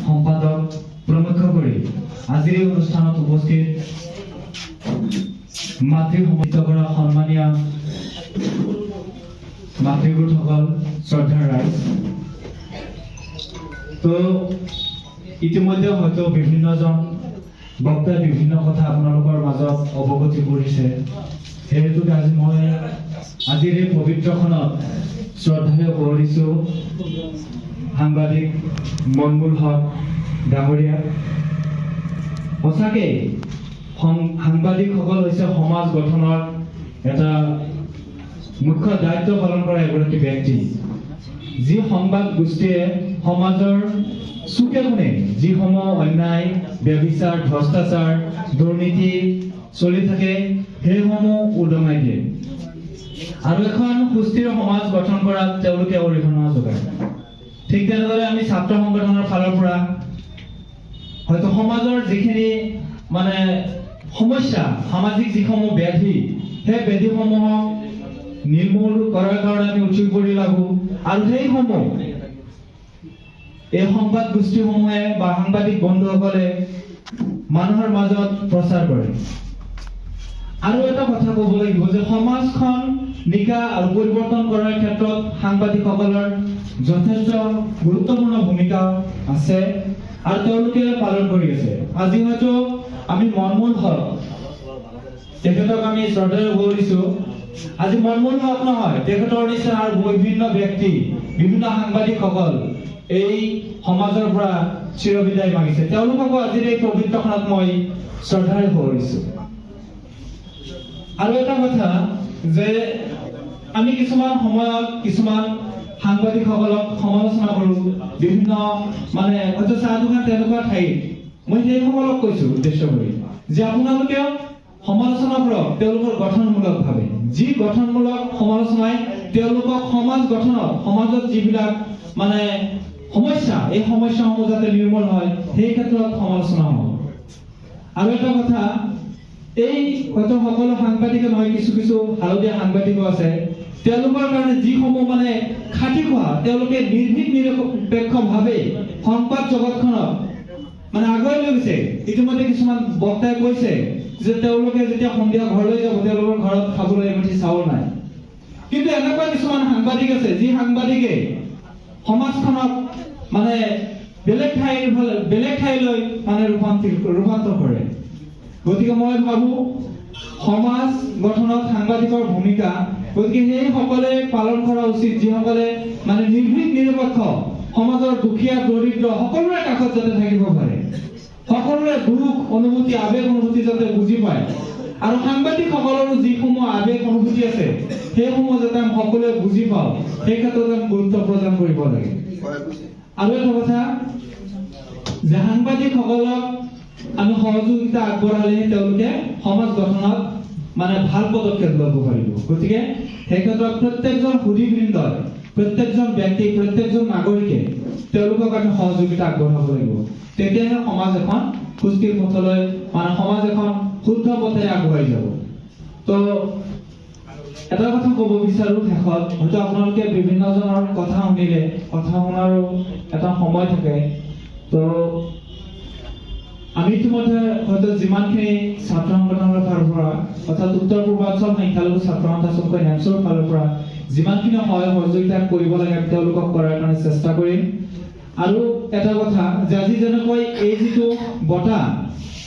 সম্পাদক প্ৰমুখ্য কৰি আজিৰ এই অনুষ্ঠানত উপস্থিত মাতৃ সমিত কৰা সন্মানীয় মাতৃগোটসকল শ্ৰদ্ধাৰ ৰাইজ। তো ইতিমধ্যে হয়তো বিভিন্নজন বক্তাই বিভিন্ন কথা আপোনালোকৰ মাজত অৱগতি কৰিছে। হেতুকে আজি মই আজিৰ এই পবিত্ৰখনত শ্ৰদ্ধাৰে কৰিছো সাংবাদিক মনমুল হক ডাঙৰীয়া। সঁচাকে সাংবাদিকসকল হৈছে সমাজ গঠনৰ এটা মুখ্য দায়িত্ব পালন কৰা এগৰাকী ব্যক্তি, যি সংবাদ গোষ্ঠীয়ে সমাজৰ চুকে কোণে যিসমূহ অন্যায়, ব্যভিচাৰ, ভ্ৰষ্টাচাৰ, দুৰ্নীতি চলি থাকে সেইসমূহ উদঙাই দিয়ে আৰু এখন সুস্থিৰ সমাজ গঠন কৰাত তেওঁলোকে অৰিহণা যোগায়। ঠিক তেনেদৰে আমি ছাত্ৰ সংগঠনৰ ফালৰ পৰা হয়তো সমাজৰ যিখিনি সমস্যা, সামাজিক যিসমূহ ব্যাধি, সেই ব্যাধিসমূহক নিৰ্মূল কৰাৰ কাৰণে আমি উঠি পৰি লাগো আৰু সেইসমূহ এই সংবাদ গোষ্ঠীসমূহে বা সাংবাদিক বন্ধুসকলে মানুহৰ মাজত প্ৰচাৰ কৰে। আৰু এটা কথা ক'ব লাগিব যে সমাজখন নিকা আৰু পৰিৱৰ্তন কৰাৰ ক্ষেত্ৰত সাংবাদিকসকলৰ যথেষ্ট গুৰুত্বপূৰ্ণ ভূমিকা আছে আৰু তেওঁলোকে পালন কৰি আছে। আজি হয়তো আমি মনমুল হক তেখেতক আমি শ্ৰদ্ধাৰে কৰিছো। আজি মনমুল হক নহয়, তেখেতৰ নিচিনা আৰু বিভিন্ন ব্যক্তি, বিভিন্ন সাংবাদিকসকল এই সমাজৰ পৰা চিৰবিদায় মাগিছে। তেওঁলোককো আজিৰ এই পবিত্ৰখনত মই শ্ৰদ্ধাৰে কৰিছো। আৰু এটা কথা যে আমি কিছুমান সময়ত কিছুমান সাংবাদিকসকলক সমালোচনা কৰো, বিভিন্ন হয়তো চাহ দোকান তেনেকুৱা ঠাইত মই সেইসকলক কৈছো উদ্দেশ্য কৰি যে আপোনালোকেও সমালোচনা কৰক তেওঁলোকৰ গঠনমূলক ভাৱে। যি গঠনমূলক সমালোচনাই তেওঁলোকক সমাজ গঠনত, সমাজত যিবিলাক সমস্যা, এই সমস্যাসমূহ যাতে নিৰ্মূল হয় সেই ক্ষেত্ৰত সমালোচনা হ'ব। আৰু এটা কথা, এই হয়তো সকলো সাংবাদিকে নহয়, কিছু কিছু হালধীয়া সাংবাদিকো আছে, তেওঁলোকৰ কাৰণে যিসমূহ খাটি খোৱা, তেওঁলোকে নিৰ্ভীক নিৰপেক্ষভাৱে সংবাদ জগতখনক আগুৱাই লৈ গৈছে। ইতিমধ্যে কিছুমান বক্তাই কৈছে যে তেওঁলোকে যেতিয়া সন্ধিয়া ঘৰলৈ যাব তেওঁলোকৰ ঘৰত খাবলৈ এমুঠি চাউল নাই। কিন্তু এনেকুৱা কিছুমান সাংবাদিক আছে যি সাংবাদিকে সমাজখনক বেলেগ ঠাইলৈ ৰূপান্তৰ কৰে। গতিকে মই ভাবো সমাজ গঠনত সাংবাদিকৰ ভূমিকা, গতিকে সেইসকলে পালন কৰা উচিত যিসকলে নিৰ্ভীক নিৰপেক্ষ সমাজৰ দুখীয়া দৰিদ্ৰ সকলোৰে কাষত যাতে থাকিব পাৰে, সকলোৰে দুখ অনুভূতি, আবেগ অনুভূতি যাতে বুজি পায় আৰু সাংবাদিকসকলৰো যিসমূহ আবেগ অনুভূতি আছে সেইসমূহ যাতে আমি সকলোৱে বুজি পাওঁ, সেই ক্ষেত্ৰত আমি গুৰুত্ব প্ৰদান কৰিব লাগে। আৰু এটা কথা যে সাংবাদিকসকলক আমি সহযোগিতা আগবঢ়ালেহে তেওঁলোকে সমাজ গঠনত ভাল পদক্ষেপ ল'ব পাৰিব। গতিকে সেই ক্ষেত্ৰত প্ৰত্যেকজন সুধীবৃন্দই, প্ৰত্যেকজন ব্যক্তি, প্ৰত্যেকজন নাগৰিকে তেওঁলোকক আমি সহযোগিতা আগবঢ়াব লাগিব। তেতিয়াহে সমাজ এখন সুস্থিৰ পথলৈ, সমাজ এখন শুদ্ধ পথেৰে আগুৱাই যাব। তো এটা কথা ক'ব বিচাৰো শেষত, হয়তো আপোনালোকে বিভিন্নজনৰ কথা শুনিলে, কথা শুনাৰো এটা সময় থাকে। তো আমি ইতিমধ্যে হয়তো যিমানখিনি ছাত্ৰ সংগঠনৰ ফালৰ পৰা অৰ্থাৎ উত্তৰ পূৰ্বাঞ্চল সংখ্যালঘু ছাত্ৰ সন্থা চমুকৈ নেমচৰ ফালৰ পৰা যিমানখিনি সহায় সহযোগিতা কৰিব লাগে তেওঁলোকক কৰাৰ কাৰণে চেষ্টা কৰিম। আৰু এটা কথা যে আজি যেনেকৈ এই যিটো বঁটা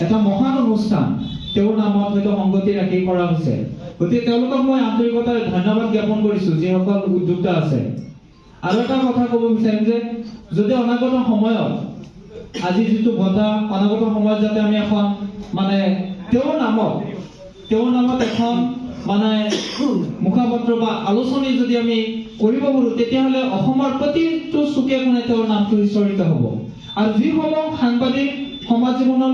এটা মহান অনুষ্ঠান তেওঁৰ নামত হয়তো সংগতি ৰাখি কৰা হৈছে, গতিকে তেওঁলোকক মই আন্তৰিকতাৰে ধন্যবাদ জ্ঞাপন কৰিছো যিসকল উদ্যোক্তা আছে। আৰু এটা কথা ক'ব বিচাৰিম যে যদি অনাগত সময়ত আজি যিটো বঁটা, অনাগত সময়ত যাতে আমি এখন তেওঁৰ নামত এখন মুখাপত্ৰ বা আলোচনী যদি আমি কৰিব পাৰো, তেতিয়াহ'লে অসমৰ প্ৰতিটো চুকে কোণে তেওঁৰ নামটো সিঁচৰিত হ'ব। আৰু যিসমূহ সাংবাদিক সমাজ জীৱনৰ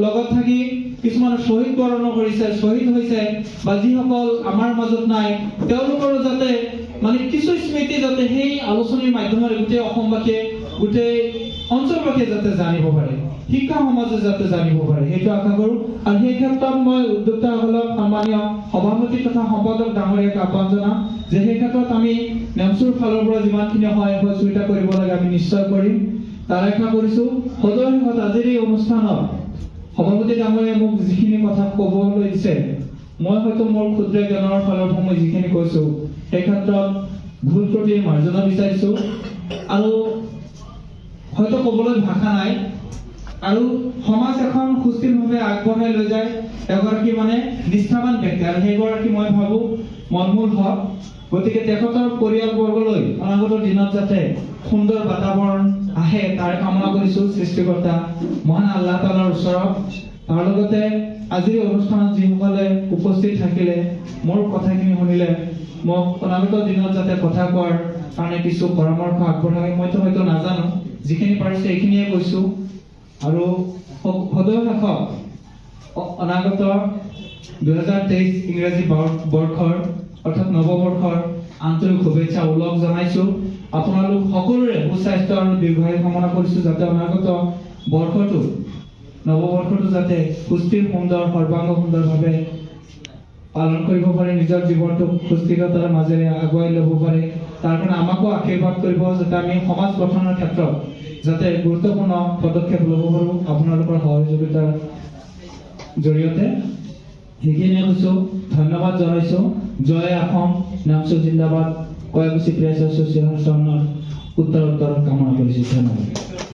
লগত থাকি কিছুমান শ্বহীদ বৰণ কৰিছে, শ্বহীদ হৈছে বা যিসকল আমাৰ মাজত নাই, তেওঁলোকৰো যাতে কিছু স্মৃতি যাতে সেই আলোচনীৰ মাধ্যমেৰে গোটেই অসমবাসীয়ে, গোটেই অঞ্চলবাসীয়ে যাতে জানিব পাৰে, শিক্ষা সমাজে যাতে জানিব পাৰে, সেইটো আশা কৰো। আৰু সেই ক্ষেত্ৰত মই উদ্যোক্তাসকলক সন্মানীয় সভাপতি তথা সম্পাদক ডাঙৰীয়াক আহ্বান জনাম যে সেই ক্ষেত্ৰত আমি নেমচুৰ ফালৰ পৰা যিমানখিনি সহায় সহযোগিতা কৰিব লাগে আমি নিশ্চয় কৰিম। তাৰ আশা কৰিছোঁ সদৌ শেষত আজিৰ এই অনুষ্ঠানত সভাপতি ডাঙৰীয়াই মোক যিখিনি কথা ক'বলৈ দিছে মই হয়তো মোৰ ক্ষুদ্ৰ জ্ঞানৰ ফালৰ পৰা মই যিখিনি কৈছোঁ সেই ক্ষেত্ৰত ভুল ত্ৰুটি মাৰ্জনা বিচাৰিছোঁ আৰু হয়তো ক'বলৈ ভাষা নাই আৰু সমাজ এখন সুস্থিৰভাৱে আগবঢ়াই লৈ যায় এগৰাকী মানে নিষ্ঠাবান ব্যক্তি আৰু সেইগৰাকী মই ভাবোঁ মনমূল হওক গতিকে তেখেতৰ পৰিয়ালবৰ্গলৈ অনাগত দিনত যাতে সুন্দৰ বাতাবৰণ আহে তাৰ কামনা কৰিছোঁ সৃষ্টিকৰ্তা মহান আল্লাহ তাআলাৰ ওচৰত তাৰ লগতে আজিৰ অনুষ্ঠানত যিসকলে উপস্থিত থাকিলে মোৰ কথাখিনি শুনিলে মোক অনাগত দিনত যাতে কথা কোৱাৰ কাৰণে কিছু পৰামৰ্শ আগবঢ়াই মইতো হয়তো নাজানো যিখিনি পাৰিছোঁ এইখিনিয়ে কৈছোঁ আৰু সদৌ শেষত অনাগত 2023 ইংৰাজী বৰ্ষৰ অৰ্থাৎ নৱবৰ্ষৰ আন্তৰিক শুভেচ্ছা উল্লেখ জনাইছোঁ আপোনালোক সকলোৰে সুস্বাস্থ্য আৰু দীৰ্ঘায়ু কামনা কৰিছোঁ যাতে অনাগত বৰ্ষটো নৱবৰ্ষটো যাতে সুস্থিৰ সুন্দৰ সৰ্বাংগ সুন্দৰভাৱে পালন কৰিব পাৰে নিজৰ জীৱনটোক সুস্থিৰতাৰ মাজেৰে আগুৱাই ল'ব পাৰে তাৰ কাৰণে আমাকো আশীৰ্বাদ কৰিব যাতে আমি সমাজ গঠনৰ ক্ষেত্ৰত যাতে গুৰুত্বপূৰ্ণ পদক্ষেপ ল'ব পাৰোঁ আপোনালোকৰ সহযোগিতাৰ জৰিয়তে সেইখিনিয়ে কৈছোঁ ধন্যবাদ জনাইছোঁ জয় অসম নামচু জিন্দাবাদ কয়াকুছি প্ৰেছ এছ'চিয়েশ্যনৰ উত্তৰোত্তৰ কামনা কৰিছোঁ ধন্যবাদ